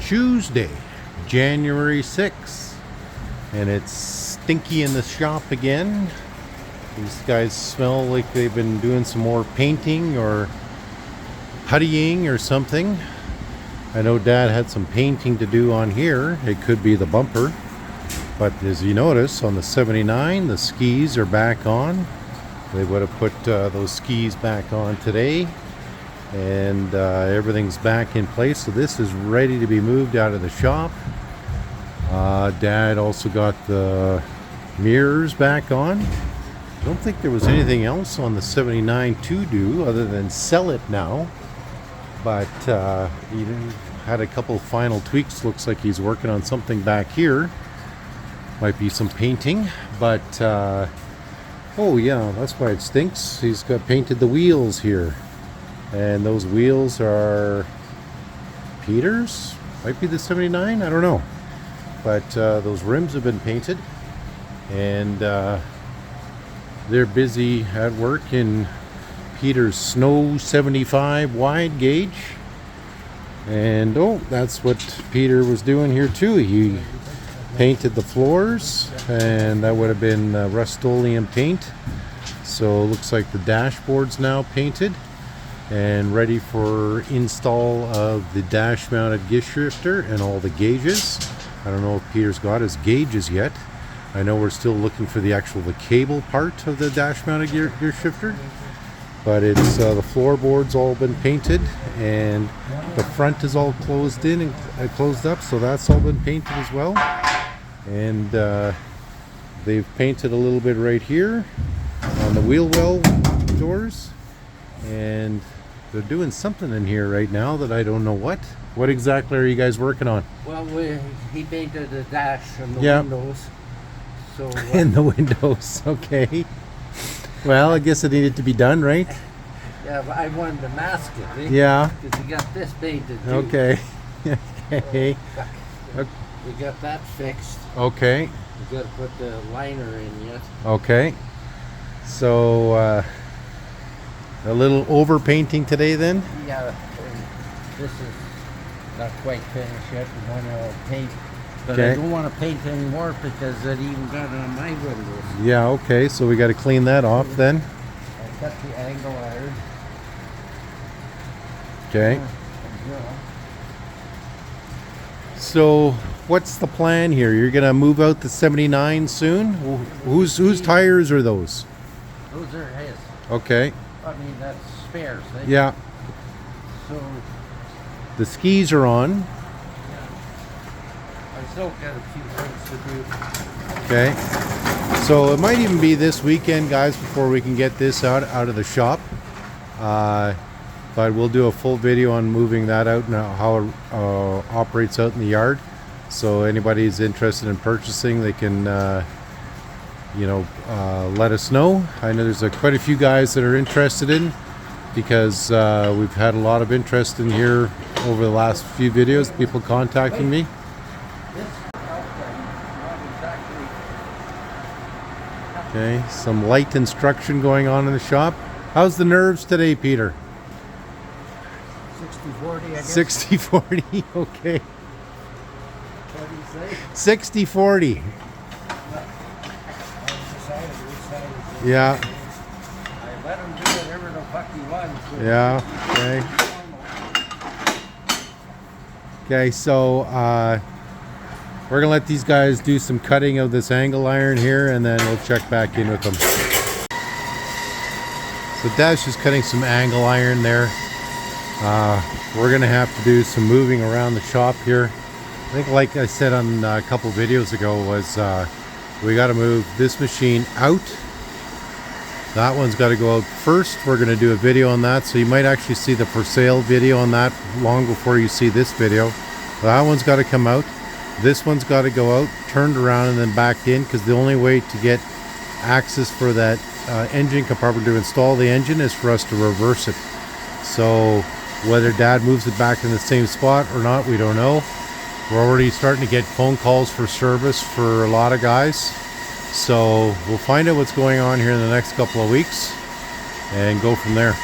Tuesday, January 6th, and it's stinky in the shop again. These guys smell like they've been doing some more painting or puttying or something. I know Dad had some painting to do on here. It could be the bumper, but as you notice on the 79, the skis are back on. They would have put those skis back on today, and everything's back in place. So this is ready to be moved out of the shop. Dad also got the mirrors back on. I don't think there was anything else on the 79 to do other than sell it now, but he had a couple final tweaks. Looks like he's working on something back here. Might be some painting, but oh yeah, that's why it stinks. He's got painted the wheels here, and those wheels are Peter's. Might be the 79, I don't know, but those rims have been painted, and they're busy at work in Peter's Snow 75 wide gauge. And oh, that's what Peter was doing here too. He painted the floors, and that would have been Rust-Oleum paint. So it looks like the dashboard's now painted and ready for install of the dash mounted gear shifter and all the gauges. I don't know if Peter's got his gauges yet. I know we're still looking for the cable part of the dash mounted gear shifter, but it's the floorboard's all been painted, and the front is all closed in and closed up, so that's all been painted as well. And they've painted a little bit right here on the wheel well doors, and they're doing something in here right now that I don't know what. What exactly are you guys working on? Well, he painted the dash and the windows. So in the windows, okay. Well, I guess it needed to be done, right? Yeah, but I wanted to mask it. Eh? Yeah. Because we got this painted too. Okay. Okay. We got that fixed. Okay. We got to put the liner in yet. Okay. So a little overpainting today then? Yeah. This is not quite finished yet. We want to paint. But okay. I don't want to paint anymore because it even got on my windows. Yeah, okay. So we got to clean that off then. I cut the angle iron. Okay. So what's the plan here? You're going to move out the 79 soon? Whose tires are those? Those are his. Okay. I mean, that's spares. Eh? Yeah. So the skis are on. I still got a few things to do. Okay. So it might even be this weekend, guys, before we can get this out of the shop. But we'll do a full video on moving that out and how it operates out in the yard. So anybody's interested in purchasing, they can, let us know. I know there's quite a few guys that are interested in, because we've had a lot of interest in here over the last few videos, people contacting me. Okay, some light instruction going on in the shop. How's the nerves today, Peter? 60-40, I guess. 60-40, okay. What do you say? 60-40. Yeah. I let him do whatever the fuck he wants. So Yeah, okay. Okay, so we're going to let these guys do some cutting of this angle iron here, and then we'll check back in with them. So Dad's just cutting some angle iron there. We're going to have to do some moving around the shop here. I think, like I said on a couple videos ago, was we got to move this machine out. That one's got to go out first. We're going to do a video on that, so you might actually see the for sale video on that long before you see this video. That one's got to come out. This one's got to go out, turned around, and then back in, because the only way to get access for that engine compartment to install the engine is for us to reverse it. So whether Dad moves it back in the same spot or not, we don't know. We're already starting to get phone calls for service for a lot of guys. So we'll find out what's going on here in the next couple of weeks and go from there.